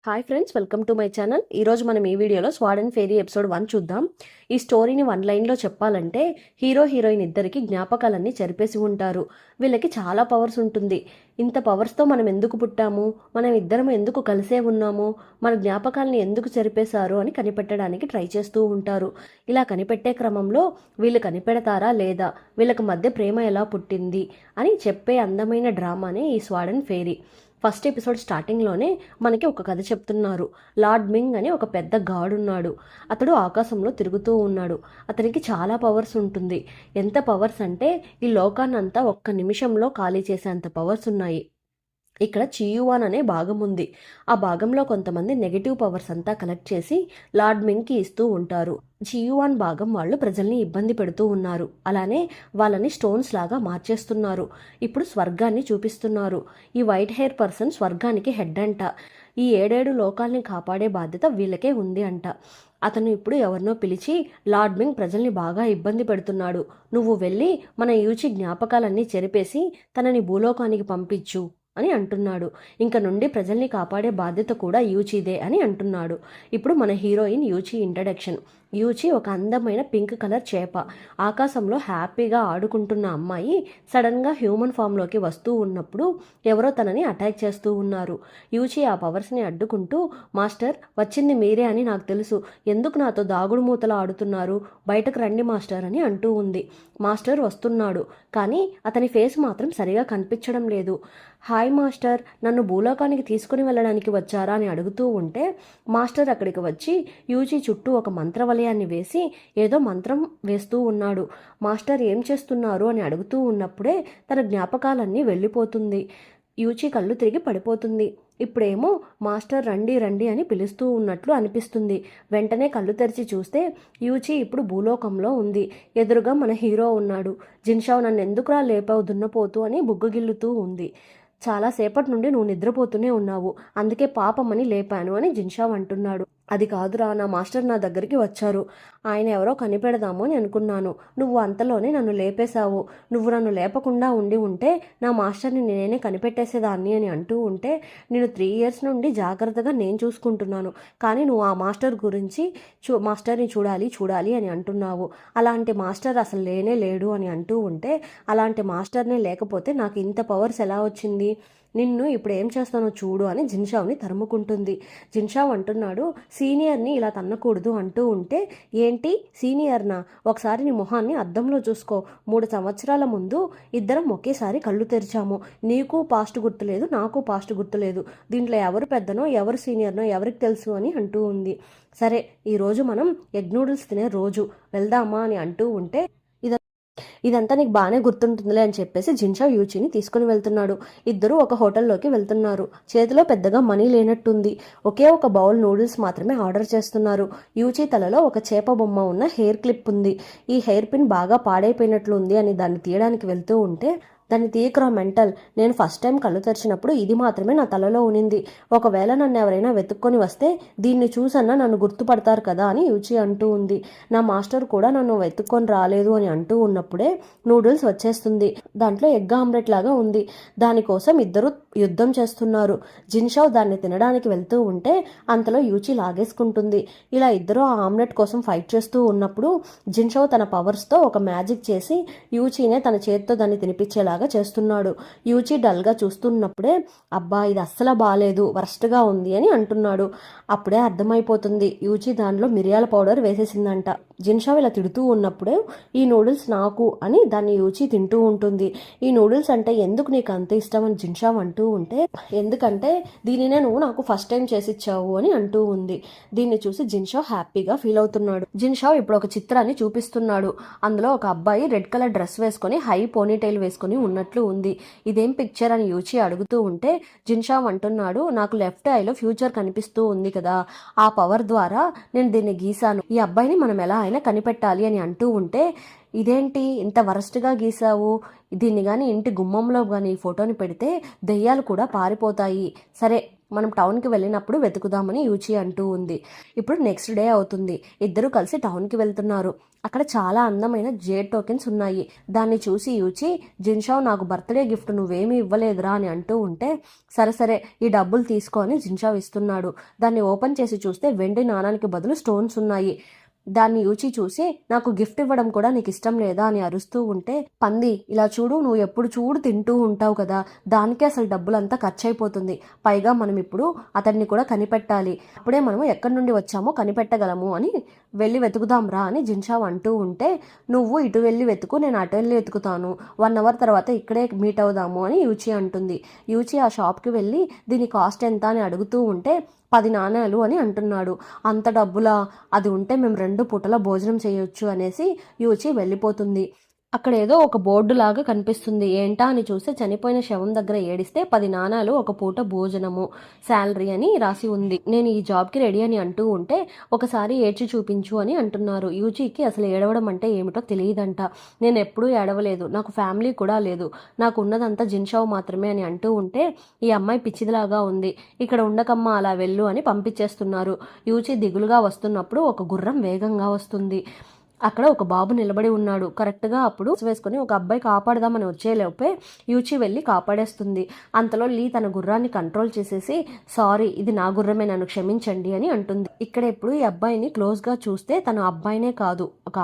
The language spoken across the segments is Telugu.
Hi friends, welcome to my channel. ఈరోజు మనం ఈ వీడియోలో స్వాడ్ అండ్ ఫెయిరీ ఎపిసోడ్ 1 చూద్దాం. ఈ స్టోరీని 1 లైన్లో చెప్పాలంటే హీరో హీరోయిన్ ఇద్దరికి జ్ఞాపకాలన్నీ చెరిపేసి ఉంటారు. వీళ్ళకి చాలా పవర్స్ ఉంటుంది. ఇంత పవర్స్తో మనం ఎందుకు పుట్టాము, మనం ఇద్దరం ఎందుకు కలిసే ఉన్నాము, మన జ్ఞాపకాలని ఎందుకు చెరిపేశారు అని కనిపెట్టడానికి ట్రై చేస్తూ ఉంటారు. ఇలా కనిపెట్టే క్రమంలో వీళ్ళు కనిపెడతారా లేదా, వీళ్ళకి మధ్య ప్రేమ ఎలా పుట్టింది అని చెప్పే అందమైన డ్రామానే ఈ స్వాడ్ అండ్ ఫెయిరీ. ఫస్ట్ ఎపిసోడ్ స్టార్టింగ్లోనే మనకి ఒక కథ చెప్తున్నారు. లార్డ్ మింగ్ అని ఒక పెద్ద గాడ్ ఉన్నాడు. అతడు ఆకాశంలో తిరుగుతూ ఉన్నాడు. అతనికి చాలా పవర్స్ ఉంటుంది. ఎంత పవర్స్ అంటే ఈ లోకాన్నంతా ఒక్క నిమిషంలో ఖాళీ చేసేంత పవర్స్ ఉన్నాయి. ఇక్కడ చియువాన్ అనే భాగం ఉంది. ఆ భాగంలో కొంతమంది నెగిటివ్ పవర్స్ అంతా కలెక్ట్ చేసి లార్డ్ మింగ్కి ఇస్తూ ఉంటారు. చియువాన్ భాగం వాళ్ళు ప్రజల్ని ఇబ్బంది పెడుతూ ఉన్నారు. అలానే వాళ్ళని స్టోన్స్ లాగా మార్చేస్తున్నారు. ఇప్పుడు స్వర్గాన్ని చూపిస్తున్నారు. ఈ వైట్ హెయిర్ పర్సన్ స్వర్గానికి హెడ్ అంట. ఈ 7 లోకాల్ని కాపాడే బాధ్యత వీళ్ళకే ఉంది అంట. అతను ఇప్పుడు ఎవరినో పిలిచి, లార్డ్ మింగ్ ప్రజల్ని బాగా ఇబ్బంది పెడుతున్నాడు, నువ్వు వెళ్ళి మన యూచి జ్ఞాపకాలన్నీ చెరిపేసి తనని భూలోకానికి పంపించు అని అంటున్నాడు. ఇంక నుండి ప్రజల్ని కాపాడే బాధ్యత కూడా యూచీదే అని అంటున్నాడు. ఇప్పుడు మన హీరోయిన్ యూచి ఇంట్రడక్షన్. యూచి ఒక అందమైన పింక్ కలర్ చేప. ఆకాశంలో హ్యాపీగా ఆడుకుంటున్న అమ్మాయి సడన్గా హ్యూమన్ ఫామ్లోకి వస్తూ ఉన్నప్పుడు ఎవరో తనని అటాక్ చేస్తూ ఉన్నారు. యూచి ఆ పవర్స్ని అడ్డుకుంటూ, మాస్టర్ వచ్చింది మీరే అని నాకు తెలుసు, ఎందుకు నాతో దాగుడు మూతలు ఆడుతున్నారు, బయటకు రండి మాస్టర్ అని అంటూ ఉంది. మాస్టర్ వస్తున్నాడు, కానీ అతని ఫేస్ మాత్రం సరిగా కనిపించడం లేదు. హాయ్ మాస్టర్, నన్ను భూలోకానికి తీసుకుని వెళ్ళడానికి వచ్చారా అని అడుగుతూ ఉంటే మాస్టర్ అక్కడికి వచ్చి యూచి చుట్టూ ఒక మంత్రవలయాన్ని వేసి ఏదో మంత్రం వేస్తూ ఉన్నాడు. మాస్టర్ ఏం చేస్తున్నారు అని అడుగుతూ ఉన్నప్పుడే తన జ్ఞాపకాలన్నీ వెళ్ళిపోతుంది. యూచి కళ్ళు తిరిగి పడిపోతుంది. ఇప్పుడేమో మాస్టర్ రండి రండి అని పిలుస్తూ ఉన్నట్లు అనిపిస్తుంది. వెంటనే కళ్ళు తెరిచి చూస్తే యూచి ఇప్పుడు భూలోకంలో ఉంది. ఎదురుగా మన హీరో ఉన్నాడు. జిన్షావ్ నన్ను ఎందుకురా లేపావు దున్నపోతూ అని బుగ్గగిల్లుతూ ఉంది. చాలాసేపటి నుండి నువ్వు నిద్రపోతూనే ఉన్నావు, అందుకే పాపమని లేపాను అని జిన్షావ్ అంటున్నాడు. అది కాదురా, నా మాస్టర్ నా దగ్గరికి వచ్చారు, ఆయన ఎవరో కనిపెడదాము అని అనుకున్నాను, నువ్వు అంతలోనే నన్ను లేపేశావు, నువ్వు నన్ను లేపకుండా ఉండి ఉంటే నా మాస్టర్ని నేనే కనిపెట్టేసేదాన్ని అని అంటూ ఉంటే, నేను 3 ఇయర్స్ నుండి జాగ్రత్తగా నేను చూసుకుంటున్నాను, కానీ నువ్వు ఆ మాస్టర్ గురించి మాస్టర్ని చూడాలి చూడాలి అని అంటున్నావు, అలాంటి మాస్టర్ అసలు లేనే లేడు అని అంటూ ఉంటే, అలాంటి మాస్టర్నే లేకపోతే నాకు ఇంత పవర్స్ ఎలా వచ్చింది, నిన్ను ఇప్పుడు ఏం చేస్తానో చూడు అని జిన్షావ్ని తరుముకుంటుంది. జిన్షావ్ అంటున్నాడు, సీనియర్ని ఇలా తన్నకూడదు అంటూ ఉంటే, ఏంటి సీనియర్నా, ఒకసారి నీ మొహాన్ని అద్దంలో చూసుకో, 3 సంవత్సరాల ముందు ఇద్దరం ఒకేసారి కళ్ళు తెరిచాము, నీకు పాస్ట్ గుర్తులేదు నాకు పాస్ట్ గుర్తులేదు, దీంట్లో ఎవరు పెద్దనో ఎవరు సీనియర్నో ఎవరికి తెలుసు అని అంటూ ఉంది. సరే, ఈరోజు మనం ఎగ్ నూడిల్స్ తినే రోజు, వెళ్దామా అని అంటూ ఉంటే, ఇదంతా నీకు బాగానే గుర్తుంటుందిలే అని చెప్పేసి జిన్షావ్ యూచిని తీసుకుని వెళ్తున్నాడు. ఇద్దరు ఒక హోటల్లోకి వెళ్తున్నారు. చేతిలో పెద్దగా మనీ లేనట్టుంది. ఒకే ఒక బౌల్ నూడిల్స్ మాత్రమే ఆర్డర్ చేస్తున్నారు. యూచి తలలో ఒక చేప బొమ్మ ఉన్న హెయిర్ క్లిప్ ఉంది. ఈ హెయిర్ పిన్ బాగా పాడైపోయినట్లు ఉంది అని దాన్ని తీయడానికి వెళ్తూ ఉంటే, దాన్ని తీయకురా మెంటల్, నేను ఫస్ట్ టైం కళ్ళు తెరిచినప్పుడు ఇది మాత్రమే నా తలలో ఉనింది, ఒకవేళ నన్ను ఎవరైనా వెతుక్కొని వస్తే దీన్ని చూసన్నా నన్ను గుర్తుపడతారు కదా అని యూచి అంటూ ఉంది. నా మాస్టర్ కూడా నన్ను వెతుక్కొని రాలేదు అని అంటూ ఉన్నప్పుడే నూడిల్స్ వచ్చేస్తుంది. దాంట్లో ఎగ్ ఆమ్లెట్ లాగా ఉంది. దానికోసం ఇద్దరు యుద్ధం చేస్తున్నారు. జిన్షావ్ దాన్ని తినడానికి వెళ్తూ ఉంటే అంతలో యూచి లాగేసుకుంటుంది. ఇలా ఇద్దరు ఆ ఆమ్లెట్ కోసం ఫైట్ చేస్తూ ఉన్నప్పుడు జిన్షావ్ తన పవర్స్తో ఒక మ్యాజిక్ చేసి యూచినే తన చేతితో దాన్ని తినిపించేలా చేస్తున్నాడు. యూచి డల్గా చూస్తున్నప్పుడే, అబ్బా ఇది అస్సలు బాలేదు, వరస్ట్గా ఉంది అని అంటున్నాడు. అప్పుడే అర్థమైపోతుంది యూచి దానిలో మిరియాల పౌడర్ వేసేసిందంట. జిన్షావ్ ఇలా తిడుతూ ఉన్నప్పుడే, ఈ నూడిల్స్ నాకు అని దాన్ని యూచి తింటూ ఉంటుంది. ఈ నూడిల్స్ అంటే ఎందుకు నీకు అంత ఇష్టం అని జిన్షావ్ అంటూ ఉంటే, ఎందుకంటే దీనినే నువ్వు నాకు ఫస్ట్ టైం చేసిచ్చావు అని అంటూ ఉంది. దీన్ని చూసి జిన్షావ్ హ్యాపీగా ఫీల్ అవుతున్నాడు. జిన్షావ్ ఇప్పుడు ఒక చిత్రాన్ని చూపిస్తున్నాడు. అందులో ఒక అబ్బాయి రెడ్ కలర్ డ్రెస్ వేసుకొని హై పోనీటైల్ వేసుకొని ఉన్నట్లు ఉంది. ఇదేం పిక్చర్ అని యూచి అడుగుతూ ఉంటే జిన్షావ్ అంటున్నాడు, నాకు లెఫ్ట్ ఐలో ఫ్యూచర్ కనిపిస్తూ ఉంది కదా, ఆ పవర్ ద్వారా నేను దీన్ని గీసాను, ఈ అబ్బాయిని మనం ఎలా అయినా కనిపెట్టాలి అని అంటూ ఉంటే, ఇదేంటి ఇంత వరస్ట్గా గీసావు, దీన్ని కానీ ఇంటి గుమ్మంలో కానీ ఈ ఫోటోని పెడితే దెయ్యాలు కూడా పారిపోతాయి, సరే మనం టౌన్కి వెళ్ళినప్పుడు వెతుకుదామని యూచి అంటూ ఉంది. ఇప్పుడు నెక్స్ట్ డే అవుతుంది. ఇద్దరు కలిసి టౌన్కి వెళ్తున్నారు. అక్కడ చాలా అందమైన జేడ్ టోకెన్స్ ఉన్నాయి. దాన్ని చూసి యూచి, జిన్షావ్ నాకు బర్త్డే గిఫ్ట్ నువ్వేమీ ఇవ్వలేదురా అని అంటూ ఉంటే, సరే సరే ఈ డబ్బులు తీసుకో అని జిన్షావ్ ఇస్తున్నాడు. దాన్ని ఓపెన్ చేసి చూస్తే వెండి నాణానికి బదులు స్టోన్స్ ఉన్నాయి. దాన్ని యూచి చూసి, నాకు గిఫ్ట్ ఇవ్వడం కూడా నీకు ఇష్టం లేదా అని అరుస్తూ ఉంటే, పంది ఇలా చూడు, నువ్వు ఎప్పుడు చూడు తింటూ ఉంటావు కదా, దానికే అసలు డబ్బులంతా ఖర్చు అయిపోతుంది. పైగా మనం ఇప్పుడు అతన్ని కూడా కనిపెట్టాలి. అప్పుడే మనం ఎక్కడి నుండి వచ్చామో కనిపెట్టగలము అని వెళ్ళి వెతుకుదాం రా అని జిన్షావ్ అంటూ ఉంటే, నువ్వు ఇటు వెళ్ళి వెతుకు, నేను అటు వెళ్ళి వెతుకుతాను, 1 అవర్ తర్వాత ఇక్కడే మీట్ అవుదాము అని యూచి అంటుంది. యూచి ఆ షాప్కి వెళ్ళి దీని కాస్ట్ ఎంత అని అడుగుతూ ఉంటే 10 నాణేలు అని అంటున్నాడు. అంత డబ్బులా, అది ఉంటే మేము 2 పూటల భోజనం చేయొచ్చు అనేసి యూచి వెళ్ళిపోతుంది. అక్కడ ఏదో ఒక బోర్డు లాగా కనిపిస్తుంది. ఏంటా అని చూస్తే చనిపోయిన శవం దగ్గర ఏడిస్తే 10 నాణాలు ఒక పూట భోజనము శాలరీ అని రాసి ఉంది. నేను ఈ జాబ్కి రెడీ అని అంటూ ఉంటే, ఒకసారి ఏడ్చి చూపించు అని అంటున్నారు. యూజీకి అసలు ఏడవడం అంటే ఏమిటో తెలియదంట. నేను ఎప్పుడూ ఏడవలేదు, నాకు ఫ్యామిలీ కూడా లేదు, నాకు ఉన్నదంతా జిన్షావ్ మాత్రమే అని అంటూ ఉంటే, ఈ అమ్మాయి పిచ్చిదిలాగా ఉంది, ఇక్కడ ఉండకమ్మా అలా వెళ్ళు అని పంపించేస్తున్నారు. యూజీ దిగులుగా వస్తున్నప్పుడు ఒక గుర్రం వేగంగా వస్తుంది. అక్కడ ఒక బాబు నిలబడి ఉన్నాడు. కరెక్ట్గా అప్పుడు వేసుకొని ఒక అబ్బాయి కాపాడదామని వచ్చేలోపే యూచి వెళ్ళి కాపాడేస్తుంది. అంతలో లీ తన గుర్రాన్ని కంట్రోల్ చేసేసి, సారీ ఇది నా గుర్రమే, నన్ను క్షమించండి అని అంటుంది. ఇక్కడ ఇప్పుడు ఈ అబ్బాయిని క్లోజ్గా చూస్తే తను అబ్బాయినే కాదు, ఒక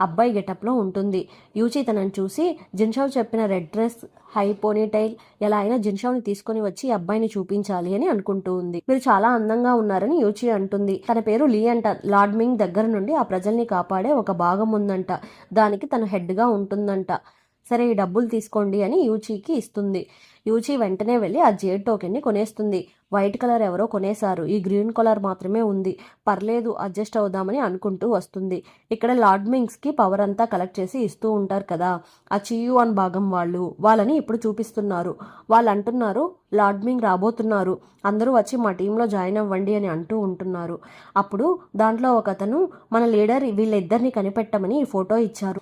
అబ్బాయి గెటప్లో ఉంటుంది. యూచి తనని చూసి, జిన్షావ్ చెప్పిన రెడ్ డ్రెస్, హై పోనీటైల్ ఎలా అయినా జిన్షావ్ని తీసుకొని వచ్చి ఈ అబ్బాయిని చూపించాలి అని అనుకుంటూ ఉంది. మీరు చాలా అందంగా ఉన్నారని యూచి అంటుంది. తన పేరు లీ అంట. లార్డ్ మింగ్ దగ్గర నుండి ఆ ప్రజల్ని కాపాడే ఒక భాగం ఉందంట, దానికి తను హెడ్గా ఉంటుందంట. సరే ఈ డబ్బులు తీసుకోండి అని యూచీకి ఇస్తుంది. యూచి వెంటనే వెళ్ళి ఆ జేడ్ టోకెన్ని కొనేస్తుంది. వైట్ కలర్ ఎవరో కొనేశారు, ఈ గ్రీన్ కలర్ మాత్రమే ఉంది, పర్లేదు అడ్జస్ట్ అవుదామని అనుకుంటూ వస్తుంది. ఇక్కడ లార్డ్ మింగ్స్కి పవర్ అంతా కలెక్ట్ చేసి ఇస్తూ ఉంటారు కదా, ఆ చియువాన్ భాగం వాళ్ళని ఇప్పుడు చూపిస్తున్నారు. వాళ్ళు అంటున్నారు, లార్డ్ మింగ్ రాబోతున్నారు, అందరూ వచ్చి మా టీంలో జాయిన్ అవ్వండి అని అంటూ ఉంటున్నారు. అప్పుడు దాంట్లో ఒకతను, మన లీడర్ వీళ్ళిద్దరిని కనిపెట్టమని ఈ ఫోటో ఇచ్చారు,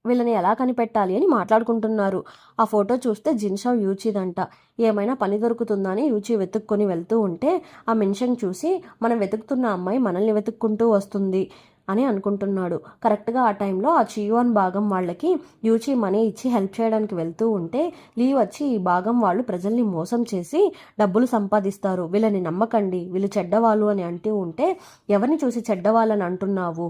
వీళ్ళని ఎలా కనిపెట్టాలి అని మాట్లాడుకుంటున్నారు. ఆ ఫోటో చూస్తే జిన్షావ్ యూచిదంట. ఏమైనా పని దొరుకుతుందా అని యూచి వెతుక్కొని వెళ్తూ ఉంటే, ఆ మెన్షన్ చూసి మనం వెతుకుతున్న అమ్మాయి మనల్ని వెతుక్కుంటూ వస్తుంది అని అనుకుంటున్నాడు. కరెక్ట్గా ఆ టైంలో ఆ చియువాన్ భాగం వాళ్ళకి యూచి మనీ ఇచ్చి హెల్ప్ చేయడానికి వెళ్తూ ఉంటే, లీ వచ్చి ఈ భాగం వాళ్ళు ప్రజల్ని మోసం చేసి డబ్బులు సంపాదిస్తారు, వీళ్ళని నమ్మకండి, వీళ్ళు చెడ్డవాళ్ళు అని అంటూ ఉంటే, ఎవరిని చూసి చెడ్డవాళ్ళని అంటున్నావు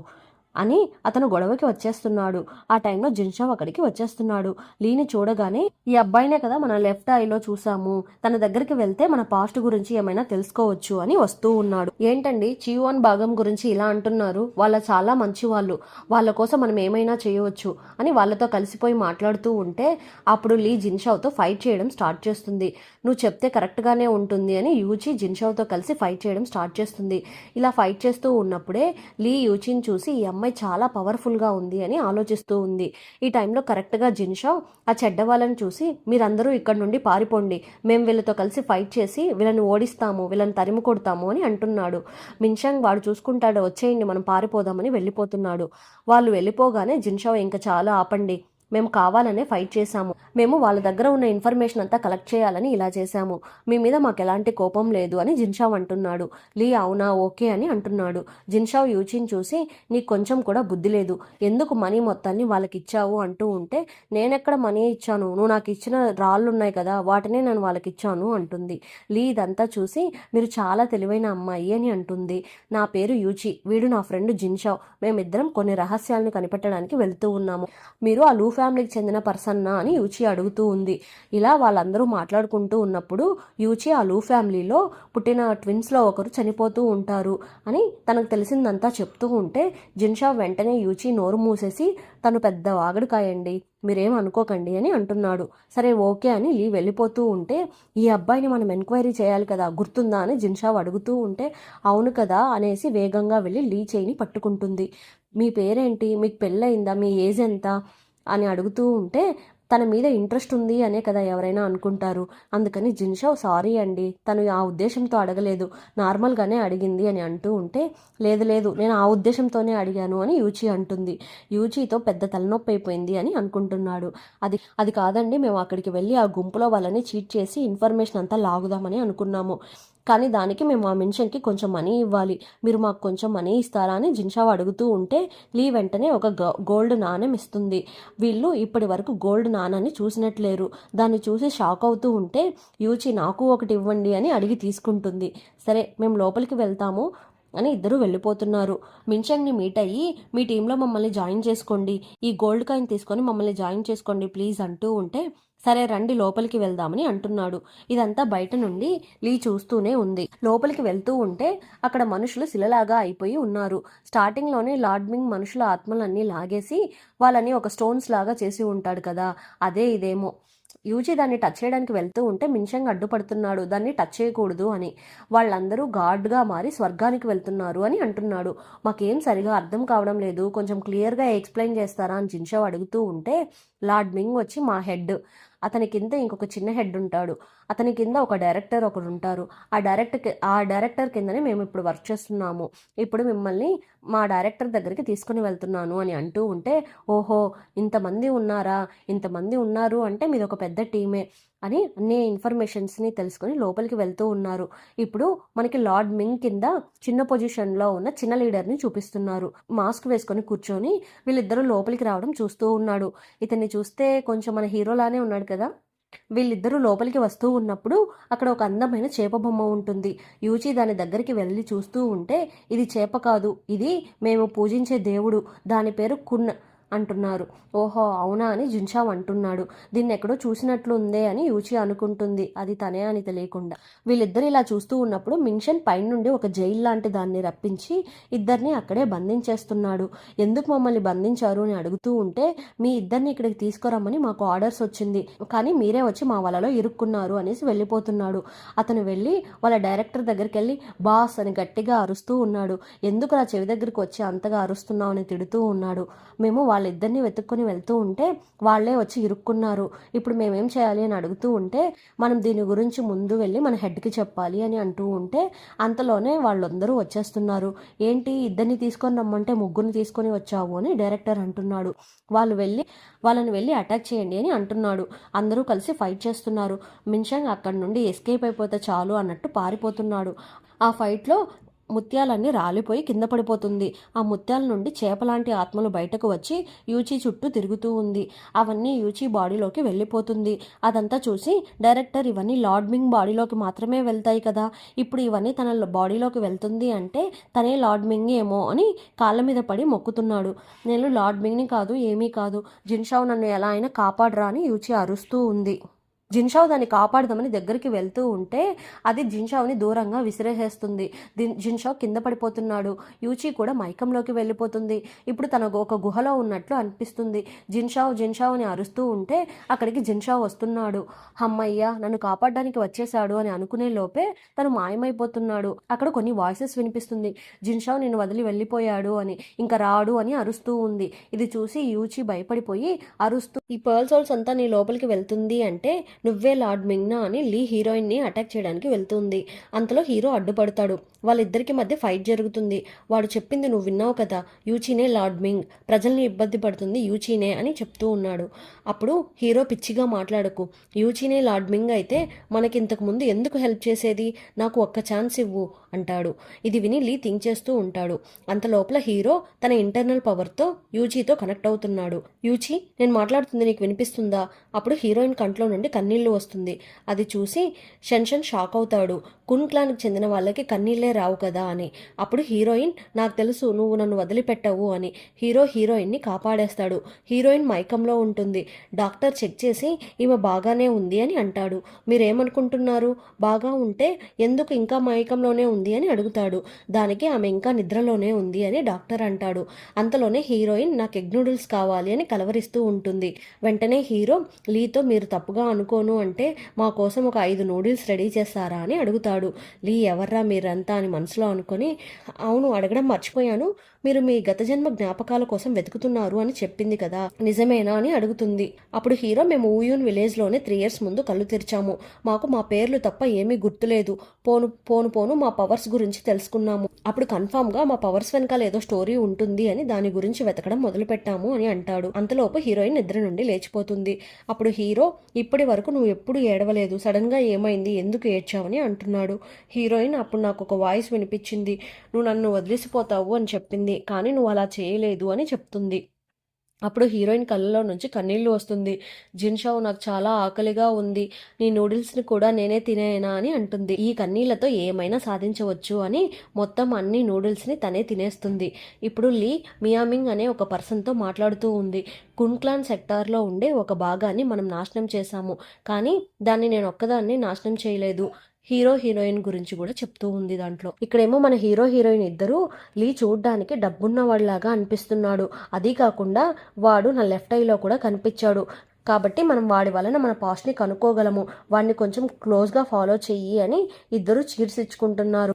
అని అతను గొడవకి వచ్చేస్తున్నాడు. ఆ టైంలో జిన్షావ్ అక్కడికి వచ్చేస్తున్నాడు. లీని చూడగానే, ఈ అబ్బాయినే కదా మన లెఫ్ట్ ఐలో చూసాము, తన దగ్గరికి వెళ్తే మన పాస్ట్ గురించి ఏమైనా తెలుసుకోవచ్చు అని వస్తూ ఉన్నాడు. ఏంటండి చియువాన్ భాగం గురించి ఇలా అంటున్నారు, వాళ్ళ చాలా మంచి వాళ్ళు, వాళ్ళ కోసం మనం ఏమైనా చేయవచ్చు అని వాళ్ళతో కలిసిపోయి మాట్లాడుతూ ఉంటే, అప్పుడు లీ జిన్షావ్తో ఫైట్ చేయడం స్టార్ట్ చేస్తుంది. నువ్వు చెప్తే కరెక్ట్గానే ఉంటుంది అని యూచి జిన్షావ్తో కలిసి ఫైట్ చేయడం స్టార్ట్ చేస్తుంది. ఇలా ఫైట్ చేస్తూ ఉన్నప్పుడే లీ యూచిని చూసి, ఈ అమ్మాయి చాలా పవర్ఫుల్గా ఉంది అని ఆలోచిస్తూ ఉంది. ఈ టైంలో కరెక్ట్గా జిన్షావ్ ఆ చెడ్డ వాళ్ళని చూసి, మీరందరూ ఇక్కడ నుండి పారిపోండి, మేము వీళ్ళతో కలిసి ఫైట్ చేసి వీళ్ళని ఓడిస్తాము, వీళ్ళని తరిమి కొడతాము అని అంటున్నాడు. మిన్షంగ్ వాడు చూసుకుంటాడు, వచ్చేయండి మనం పారిపోదామని వెళ్ళిపోతున్నాడు. వాళ్ళు వెళ్ళిపోగానే జిన్షావ్, ఇంకా చాలా ఆపండి, మేము కావాలనే ఫైట్ చేశాము, మేము వాళ్ళ దగ్గర ఉన్న ఇన్ఫర్మేషన్ అంతా కలెక్ట్ చేయాలని ఇలా చేశాము, మీ మీద మాకు ఎలాంటి కోపం లేదు అని జిన్షావ్ అంటున్నాడు. లీ అవునా ఓకే అని అంటున్నాడు. జిన్షావ్ యూచిని చూసి, నీకు కొంచెం కూడా బుద్ధి లేదు, ఎందుకు మనీ మొత్తాన్ని వాళ్ళకి ఇచ్చావు అంటూ ఉంటే, నేనెక్కడ మనీ ఇచ్చాను, నువ్వు నాకు ఇచ్చిన రాళ్ళు ఉన్నాయి కదా వాటినే నేను వాళ్ళకి ఇచ్చాను అంటుంది. లీ ఇదంతా చూసి, మీరు చాలా తెలివైన అమ్మాయి అని అంటుంది. నా పేరు యూచి, వీడు నా ఫ్రెండ్ జిన్షావ్, మేమిద్దరం కొన్ని రహస్యాలను కనిపెట్టడానికి వెళ్తూ ఉన్నాము, మీరు ఆ లూ ఫ్యామిలీకి చెందిన పర్సన్నా అని యూచి అడుగుతూ ఉంది. ఇలా వాళ్ళందరూ మాట్లాడుకుంటూ ఉన్నప్పుడు యూచి ఆ లూ ఫ్యామిలీలో పుట్టిన ట్విన్స్లో ఒకరు చనిపోతూ ఉంటారు అని తనకు తెలిసిందంతా చెప్తూ ఉంటే, జిన్షావ్ వెంటనే యూచి నోరు మూసేసి, తను పెద్ద వాగడికాయండి, మీరేం అనుకోకండి అని అంటున్నాడు. సరే ఓకే అని లీ వెళ్ళిపోతూ ఉంటే, ఈ అబ్బాయిని మనం ఎంక్వైరీ చేయాలి కదా గుర్తుందా అని జిన్షావ్ అడుగుతూ ఉంటే, అవును కదా అనేసి వేగంగా వెళ్ళి లీ చేయిని పట్టుకుంటుంది. మీ పేరేంటి, మీకు పెళ్ళయిందా, మీ ఏజ్ ఎంత అని అడుగుతూ ఉంటే, తన మీద ఇంట్రెస్ట్ ఉంది అనే కదా ఎవరైనా అనుకుంటారు, అందుకని జిన్షావ్ సారీ అండి, తను ఆ ఉద్దేశంతో అడగలేదు, నార్మల్గానే అడిగింది అని అంటూ ఉంటే, లేదు లేదు నేను ఆ ఉద్దేశంతోనే అడిగాను అని యూచి అంటుంది. యూచితో పెద్ద తలనొప్పి అయిపోయింది అని అనుకుంటున్నాడు. అది కాదండి, మేము అక్కడికి వెళ్ళి ఆ గుంపులో వాళ్ళని చీట్ చేసి ఇన్ఫర్మేషన్ అంతా లాగుదామని అనుకున్నాము, కానీ దానికి మేము ఆ మిన్షన్కి కొంచెం మనీ ఇవ్వాలి, మీరు మాకు కొంచెం మనీ ఇస్తారా అని జిన్షావ్ అడుగుతూ ఉంటే లీ వెంటనే ఒక గోల్డ్ నాణెం ఇస్తుంది. వీళ్ళు ఇప్పటి వరకు గోల్డ్ నాణాన్ని చూసినట్లేరు. దాన్ని చూసి షాక్ అవుతూ ఉంటే యూచి నాకు ఒకటి ఇవ్వండి అని అడిగి తీసుకుంటుంది. సరే మేము లోపలికి వెళ్తాము అని ఇద్దరు వెళ్ళిపోతున్నారు. మిన్షంగ్ని మీట్ అయ్యి మీ టీంలో మమ్మల్ని జాయిన్ చేసుకోండి, ఈ గోల్డ్ కాయిన్ తీసుకొని మమ్మల్ని జాయిన్ చేసుకోండి ప్లీజ్ అంటూ ఉంటే సరే రండి లోపలికి వెళ్దామని అంటున్నాడు. ఇదంతా బయట నుండి లీ చూస్తూనే ఉంది. లోపలికి వెళ్తూ ఉంటే అక్కడ మనుషులు శిలలాగా అయిపోయి ఉన్నారు. స్టార్టింగ్లోనే లార్డ్ మింగ్ మనుషుల ఆత్మలన్నీ లాగేసి వాళ్ళని ఒక స్టోన్స్ లాగా చేసి ఉంటాడు కదా, అదే ఇదేమో. యూజీ దాన్ని టచ్ చేయడానికి వెళ్తూ ఉంటే మిన్షంగ్ అడ్డుపడుతున్నాడు, దాన్ని టచ్ చేయకూడదు అని. వాళ్ళందరూ గాడ్గా మారి స్వర్గానికి వెళ్తున్నారు అని అంటున్నాడు. మాకేం సరిగా అర్థం కావడం లేదు, కొంచెం క్లియర్గా ఎక్స్ప్లెయిన్ చేస్తారా అని జిన్షావ్ అడుగుతూ ఉంటే లార్డ్ మింగ్ వచ్చి మా హెడ్, అతని కింద ఇంకొక చిన్న హెడ్ ఉంటాడు, అతని కింద ఒక డైరెక్టర్ ఒకరు ఉంటారు, ఆ డైరెక్టర్ కిందనే మేము ఇప్పుడు వర్క్ చేస్తున్నాము, ఇప్పుడు మిమ్మల్ని మా డైరెక్టర్ దగ్గరికి తీసుకుని వెళ్తున్నాను అని అంటూ ఉంటే ఓహో ఇంతమంది ఉన్నారు అంటే మీది ఒక పెద్ద టీమే అని అన్ని ఇన్ఫర్మేషన్స్ని తెలుసుకొని లోపలికి వెళ్తూ ఉన్నారు. ఇప్పుడు మనకి లార్డ్ మింగ్ కింద చిన్న పొజిషన్లో ఉన్న చిన్న లీడర్ని చూపిస్తున్నారు. మాస్క్ వేసుకొని కూర్చొని వీళ్ళిద్దరూ లోపలికి రావడం చూస్తూ ఉన్నాడు. ఇతన్ని చూస్తే కొంచెం మన హీరోలానే ఉన్నాడు కదా. వీళ్ళిద్దరూ లోపలికి వస్తూ ఉన్నప్పుడు అక్కడ ఒక అందమైన చేప బొమ్మ ఉంటుంది. యూచి దాని దగ్గరికి వెళ్ళి చూస్తూ ఉంటే ఇది చేప కాదు, ఇది మేము పూజించే దేవుడు, దాని పేరు కున్ అంటున్నారు. ఓహో అవునా అని జిన్షావ్ అంటున్నాడు. దీన్ని ఎక్కడో చూసినట్లు ఉందే అని యూచి అనుకుంటుంది, అది తనే అని తెలియకుండా. వీళ్ళిద్దరు ఇలా చూస్తూ ఉన్నప్పుడు మిన్షన్ పైన నుండి ఒక జైలు లాంటి దాన్ని రప్పించి ఇద్దరిని అక్కడే బంధించేస్తున్నాడు. ఎందుకు మమ్మల్ని బంధించారు అని అడుగుతూ ఉంటే మీ ఇద్దరిని ఇక్కడికి తీసుకురమ్మని మాకు ఆర్డర్స్ వచ్చింది, కానీ మీరే వచ్చి మా వలలో ఇరుక్కున్నారు అనేసి వెళ్ళిపోతున్నాడు. అతను వెళ్ళి వాళ్ళ డైరెక్టర్ దగ్గరికి వెళ్ళి బాస్ అని గట్టిగా అరుస్తూ ఉన్నాడు. ఎందుకు నా చెవి దగ్గరికి వచ్చి అంతగా అరుస్తున్నావు అని తిడుతూ ఉన్నాడు. మేము వాళ్ళిద్దరిని వెతుక్కుని వెళ్తూ ఉంటే వాళ్ళే వచ్చి ఇరుక్కున్నారు, ఇప్పుడు మేమేం చేయాలి అని అడుగుతూ ఉంటే మనం దీని గురించి ముందు వెళ్ళి మన హెడ్కి చెప్పాలి అని అంటూ ఉంటే అంతలోనే వాళ్ళందరూ వచ్చేస్తున్నారు. ఏంటి ఇద్దరిని తీసుకొని రమ్మంటే ముగ్గురిని తీసుకొని వచ్చావు అని డైరెక్టర్ అంటున్నాడు. వాళ్ళని వెళ్ళి అటాక్ చేయండి అని అంటున్నాడు. అందరూ కలిసి ఫైట్ చేస్తున్నారు. మిన్షంగ్ అక్కడి నుండి ఎస్కేప్ అయిపోతే చాలు అన్నట్టు పారిపోతున్నాడు. ఆ ఫైట్లో ముత్యాలన్నీ రాలిపోయి కింద పడిపోతుంది. ఆ ముత్యాల నుండి చేపలాంటి ఆత్మలు బయటకు వచ్చి యూచి చుట్టూ తిరుగుతూ ఉంది. అవన్నీ యూచి బాడీలోకి వెళ్ళిపోతుంది. అదంతా చూసి డైరెక్టర్ ఇవన్నీ లార్డ్ మింగ్ బాడీలోకి మాత్రమే వెళ్తాయి కదా, ఇప్పుడు ఇవన్నీ తన బాడీలోకి వెళ్తుంది అంటే తనే లార్డ్ మింగ్ ఏమో అని కాళ్ళ మీద పడి మొక్కుతున్నాడు. నేను లార్డ్ మింగ్ని కాదు, ఏమీ కాదు, జిన్షావ్ నన్ను ఎలా అయినా కాపాడరా అని యూచి అరుస్తూ ఉంది. జిన్షావ్ దాన్ని కాపాడదామని దగ్గరికి వెళ్తూ ఉంటే అది జిన్షావ్ని దూరంగా విసిరేసేస్తుంది. జిన్షావ్ కింద పడిపోతున్నాడు. యూచి కూడా మైకంలోకి వెళ్ళిపోతుంది. ఇప్పుడు తన ఒక గుహలో ఉన్నట్లు అనిపిస్తుంది. జిన్షావ్ అని అరుస్తూ ఉంటే అక్కడికి జిన్షావ్ వస్తున్నాడు. అమ్మయ్య నన్ను కాపాడడానికి వచ్చేసాడు అని అనుకునే లోపే తను మాయమైపోతున్నాడు. అక్కడ కొన్ని వాయిసెస్ వినిపిస్తుంది. జిన్షావ్ నేను వదిలి వెళ్ళిపోయాడు అని, ఇంకా రాడు అని అరుస్తూ ఉంది. ఇది చూసి యూచి భయపడిపోయి అరుస్తూ ఈ పర్ల్ సోల్స్ అంతా నీ లోపలికి వెళ్తుంది అంటే నువ్వే లార్డ్ మింగ్నా అని లీ హీరోయిన్ని అటాక్ చేయడానికి వెళ్తుంది. అంతలో హీరో అడ్డుపడతాడు. వాళ్ళిద్దరికి మధ్య ఫైట్ జరుగుతుంది. వాడు చెప్పింది నువ్వు విన్నావు కదా, యూచీనే లార్డ్ మింగ్, ప్రజల్ని ఇబ్బంది పడుతుంది యూచీనే అని చెప్తూ ఉన్నాడు. అప్పుడు హీరో పిచ్చిగా మాట్లాడకు, యూచీనే లార్డ్ మింగ్ అయితే మనకి ఇంతకు ముందు ఎందుకు హెల్ప్ చేసేది, నాకు ఒక్క ఛాన్స్ ఇవ్వు అంటాడు. ఇది విని లీ థింక్ చేస్తూ ఉంటాడు. అంత లోపల హీరో తన ఇంటర్నల్ పవర్తో యూచీతో కనెక్ట్ అవుతున్నాడు. యూచీ నేను మాట్లాడుతుంది నీకు వినిపిస్తుందా? అప్పుడు హీరోయిన్ కంట్లో నుండి కన్నీళ్లు వస్తుంది. అది చూసి షెన్షన్ షాక్ అవుతాడు. కున్ క్లాన్కి చెందిన వాళ్ళకి కన్నీళ్లే రావు కదా అని. అప్పుడు హీరోయిన్ నాకు తెలుసు నువ్వు నన్ను వదిలిపెట్టవు అని హీరోయిన్ని కాపాడేస్తాడు. హీరోయిన్ మైకంలో ఉంటుంది. డాక్టర్ చెక్ చేసి ఈమె బాగానే ఉంది అని అంటాడు. మీరేమనుకుంటున్నారు, బాగా ఉంటే ఎందుకు ఇంకా మైకంలోనే ఉంది అని అడుగుతాడు. దానికి ఆమె ఇంకా నిద్రలోనే ఉంది అని డాక్టర్ అంటాడు. అంతలోనే హీరోయిన్ నాకు ఎగ్ నూడిల్స్ కావాలి అని కలవరిస్తూ ఉంటుంది. వెంటనే హీరో లీతో మీరు తప్పుగా అనుకోను అంటే మా కోసం ఒక 5 నూడిల్స్ రెడీ చేస్తారా అని అడుగుతాడు. లీ ఎవర్రా మీరంతా అని మనసులో అనుకొని అవును అడగడం మర్చిపోయాను, మీరు మీ గత జన్మ జ్ఞాపకాల కోసం వెతుకుతున్నారు అని చెప్పింది కదా, నిజమేనా అని అడుగుతుంది. అప్పుడు హీరో మేము ఊయూన్ విలేజ్లోనే 3 years ముందు కళ్ళు తెరిచాము, మాకు మా పేర్లు తప్ప ఏమీ గుర్తులేదు, పోను మా పవర్స్ గురించి తెలుసుకున్నాము, అప్పుడు కన్ఫామ్గా మా పవర్స్ వెనకాల ఏదో స్టోరీ ఉంటుంది అని దాని గురించి వెతకడం మొదలు పెట్టాము అని అంటాడు. అంతలోపు హీరోయిన్ నిద్ర నుండి లేచిపోతుంది. అప్పుడు హీరో ఇప్పటి వరకు వరకు నువ్వు ఎప్పుడు ఏడవలేదు, సడన్గా ఏమైంది, ఎందుకు ఏడ్చావని అంటున్నాడు. హీరోయిన్ అప్పుడు నాకు ఒక వాయిస్ వినిపించింది, నువ్వు నన్ను వదిలేసిపోతావు అని చెప్పింది, కానీ నువ్వు అలా చేయలేదు అని చెప్తుంది. అప్పుడు హీరోయిన్ కళ్ళలో నుంచి కన్నీళ్లు వస్తుంది. జిన్షావ్ నాకు చాలా ఆకలిగా ఉంది, నీ నూడిల్స్ని కూడా నేనే తినేయనా అని అంటుంది. ఈ కన్నీళ్లతో ఏమైనా సాధించవచ్చు అని మొత్తం అన్ని నూడిల్స్ని తనే తినేస్తుంది. ఇప్పుడు లీ మియామింగ్ అనే ఒక పర్సన్తో మాట్లాడుతూ ఉంది. కున్క్లాన్ సెక్టార్లో ఉండే ఒక భాగాన్ని మనం నాశనం చేశాము, కానీ దాన్ని నేను ఒక్కదాన్ని నాశనం చేయలేదు. హీరో హీరోయిన్ గురించి కూడా చెప్తూ ఉంది దాంట్లో. ఇక్కడేమో మన హీరో హీరోయిన్ ఇద్దరు లీ చూడ్డానికి డబ్బున్న వాళ్ళలాగా అనిపిస్తున్నాడు. అదీ కాకుండా వాడు నా లెఫ్ట్ ఐలో కూడా కనిపించాడు, కాబట్టి మనం వాడి వలన మన పాస్ట్ని కనుక్కోగలము, వాడిని కొంచెం క్లోజ్గా ఫాలో చెయ్యి అని ఇద్దరు చీర్స్ ఇచ్చుకుంటున్నారు.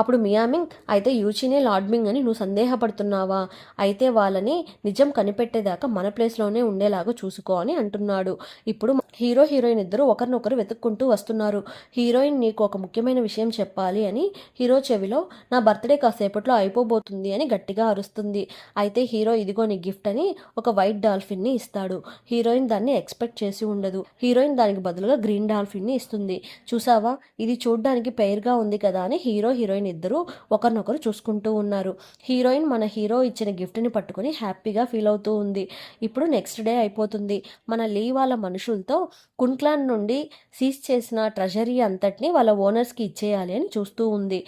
అప్పుడు మియామింగ్, అయితే యూచినే లాడ్మింగ్ అని నువ్వు సందేహపడుతున్నావా, అయితే వాళ్ళని నిజం కనిపెట్టేదాకా మన ప్లేస్లోనే ఉండేలాగా చూసుకో అని అంటున్నాడు. ఇప్పుడు హీరో హీరోయిన్ ఇద్దరు ఒకరినొకరు వెతుక్కుంటూ వస్తున్నారు. హీరోయిన్ నీకు ఒక ముఖ్యమైన విషయం చెప్పాలి అని హీరో చెవిలో, నా బర్త్డే కాసేపట్లో అయిపోబోతుంది అని గట్టిగా అరుస్తుంది. అయితే హీరో ఇదిగో నీ గిఫ్ట్ అని ఒక వైట్ డాల్ఫిన్ని ఇస్తాడు. హీరోయిన్ దాన్ని ఎక్స్పెక్ట్ చేసి ఉండదు. హీరోయిన్ దానికి బదులుగా గ్రీన్ డాల్ఫిన్ని ఇస్తుంది. చూసావా, ఇది చూడ్డానికి పెయిర్గా ఉంది కదా అని హీరో హీరోయిన్ ఇద్దరు ఒకరినొకరు చూసుకుంటూ ఉన్నారు. హీరోయిన్ మన హీరో ఇచ్చిన గిఫ్ట్ని పట్టుకుని హ్యాపీగా ఫీల్ అవుతూ ఉంది. ఇప్పుడు నెక్స్ట్ డే అయిపోతుంది. మన లీ వాళ్ళ మనుషులతో కున్క్లాన్ నుండి సీజ్ చేసిన ట్రెజరీ అంతటిని వాళ్ళ ఓనర్స్కి ఇచ్చేయాలి అని చూస్తూ ఉంది.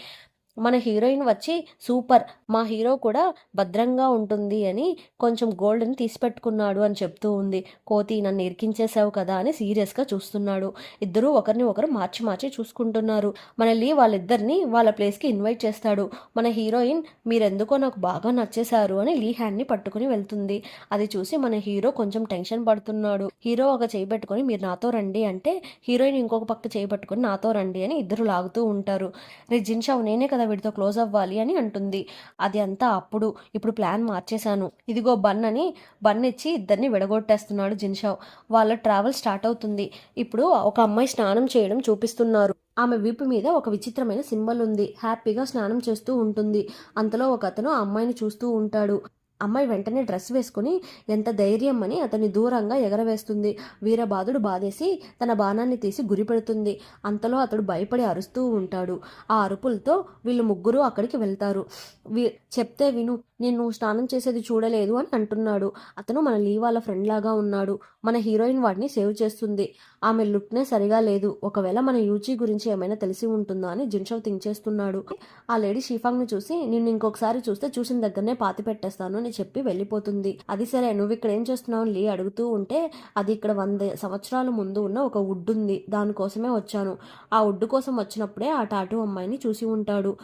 మన హీరోయిన్ వచ్చి, సూపర్, మా హీరో కూడా భద్రంగా ఉంటుంది అని కొంచెం గోల్డ్ని తీసిపెట్టుకున్నాడు అని చెప్తూ ఉంది. కోతి, నన్ను ఇరికించేసావు కదా అని సీరియస్గా చూస్తున్నాడు. ఇద్దరూ ఒకరిని ఒకరు మార్చి మార్చి చూసుకుంటున్నారు. మన లీ వాళ్ళిద్దరిని వాళ్ళ ప్లేస్కి ఇన్వైట్ చేస్తాడు. మన హీరోయిన్, మీరెందుకో నాకు బాగా నచ్చేశారు అని లీ హ్యాండ్ని పట్టుకుని వెళ్తుంది. అది చూసి మన హీరో కొంచెం టెన్షన్ పడుతున్నాడు. హీరో ఒక చేయి పెట్టుకొని మీరు నాతో రండి అంటే హీరోయిన్ ఇంకొక పక్క చేయి పట్టుకొని నాతో రండి అని ఇద్దరు లాగుతూ ఉంటారు. రే జిన్షావ్, నేనే కదా వీడితో క్లోజ్ అవ్వాలి అని అంటుంది. అది అంతా అప్పుడు, ఇప్పుడు ప్లాన్ మార్చేశాను, ఇదిగో బన్ అని బన్ ఇచ్చి ఇద్దరిని విడగొట్టేస్తున్నాడు జిన్షావ్. వాళ్ళ ట్రావెల్ స్టార్ట్ అవుతుంది. ఇప్పుడు ఒక అమ్మాయి స్నానం చేయడం చూపిస్తున్నారు. ఆమె వీపు మీద ఒక విచిత్రమైన సింబల్ ఉంది. హ్యాపీగా స్నానం చేస్తూ ఉంటుంది. అంతలో ఒక అతను ఆ అమ్మాయిని చూస్తూ ఉంటాడు. అమ్మాయి వెంటనే డ్రెస్ వేసుకుని ఎంత ధైర్యం అని అతన్ని దూరంగా ఎగరవేస్తుంది. వీరబాదుడు బాధేసి తన బాణాన్ని తీసి గురి పెడుతుంది. అంతలో అతడు భయపడి అరుస్తూ ఉంటాడు. ఆ అరుపులతో వీళ్ళు ముగ్గురు అక్కడికి వెళ్తారు. చెప్తే విను, నేను స్నానం చేసేది చూడలేదు అని అంటున్నాడు. అతను మన లీ వాళ్ళ ఫ్రెండ్ లాగా ఉన్నాడు. మన హీరోయిన్ వాడిని సేవ్ చేస్తుంది. ఆమె లుక్నే సరిగా లేదు. ఒకవేళ మన యూచి గురించి ఏమైనా తెలిసి ఉంటుందా అని జిన్షవ్ థింక్ చేస్తున్నాడు. ఆ లేడీ షీఫాంగ్ని చూసి, నిన్ను ఇంకొకసారి చూస్తే చూసిన దగ్గరనే పాతి పెట్టేస్తాను అని చెప్పి వెళ్ళిపోతుంది. అది సరే, నువ్వు ఇక్కడ ఏం చేస్తున్నావు లీ అడుగుతూ ఉంటే, అది ఇక్కడ 100 సంవత్సరాల ముందు ఉన్న ఒక వుడ్ ఉంది, దానికోసమే వచ్చాను. ఆ వుడ్ కోసం వచ్చినప్పుడే ఆ టాటూ అమ్మాయిని చూసి ఉంటాడు.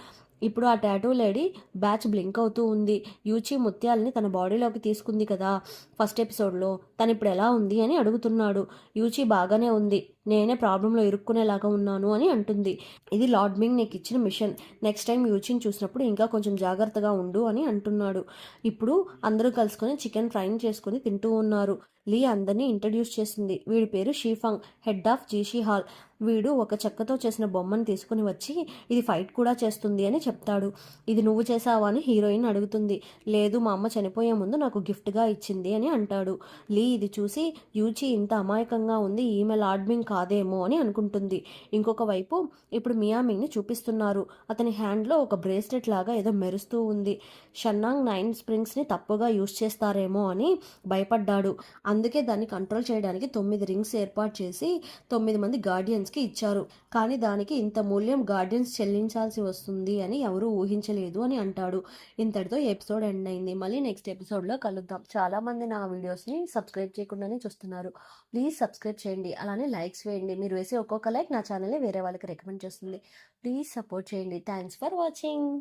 ఇప్పుడు ఆ టాటూ లేడీ బ్యాచ్ బ్లింక్ అవుతూ ఉంది. యూచి ముత్యాలని తన బాడీలోకి తీసుకుంది కదా ఫస్ట్ ఎపిసోడ్లో, తను ఇప్పుడు ఎలా ఉంది అని అడుగుతున్నాడు. యూచి బాగానే ఉంది, నేనే ప్రాబ్లంలో ఇరుక్కునేలాగా ఉన్నాను అని అంటుంది. ఇది లార్డ్ మింగ్ నీకు ఇచ్చిన మిషన్, నెక్స్ట్ టైం యూచిని చూసినప్పుడు ఇంకా కొంచెం జాగ్రత్తగా ఉండు అని అంటున్నాడు. ఇప్పుడు అందరూ కలుసుకొని చికెన్ ఫ్రైని చేసుకుని తింటూ ఉన్నారు. లీ అందరినీ ఇంట్రడ్యూస్ చేసింది. వీడి పేరు షీఫాంగ్, హెడ్ ఆఫ్ జీషీ హాల్. వీడు ఒక చెక్కతో చేసిన బొమ్మను తీసుకుని వచ్చి ఇది ఫైట్ కూడా చేస్తుంది అని చెప్తాడు. ఇది నువ్వు చేసావా అని హీరోయిన్ అడుగుతుంది. లేదు, మా అమ్మ చనిపోయే ముందు నాకు గిఫ్ట్గా ఇచ్చింది అని అంటాడు. లీ ఇది చూసి, యూచి ఇంత అమాయకంగా ఉంది, ఈమె లాడ్మింగ్ కాదేమో అని అనుకుంటుంది. ఇంకొక వైపు ఇప్పుడు మియామింగ్ని చూపిస్తున్నారు. అతని హ్యాండ్లో ఒక బ్రేస్లెట్ లాగా ఏదో మెరుస్తూ ఉంది. షన్నాంగ్ 9 స్ప్రింగ్స్ని తప్పుగా యూజ్ చేస్తారేమో అని భయపడ్డాడు. అందుకే దాన్ని కంట్రోల్ చేయడానికి 9 రింగ్స్ ఏర్పాటు చేసి 9 మంది గార్డియన్స్కి ఇచ్చారు. కానీ దానికి ఇంత మూల్యం గార్డియన్స్ చెల్లించాల్సి వస్తుంది అని ఎవరూ ఊహించలేదు అని అంటాడు. ఇంతటితో ఎపిసోడ్ ఎండ్ అయింది. మళ్ళీ నెక్స్ట్ ఎపిసోడ్లో కలుద్దాం. చాలామంది నా వీడియోస్ని సబ్స్క్రైబ్ చేయకుండానే చూస్తున్నారు. ప్లీజ్ సబ్స్క్రైబ్ చేయండి, అలానే లైక్స్ వేయండి. మీరు వేసే ఒక్కొక్క లైక్ నా ఛానల్ని వేరే వాళ్ళకి రికమెండ్ చేస్తుంది. ప్లీజ్ సపోర్ట్ చేయండి. Thanks for watching.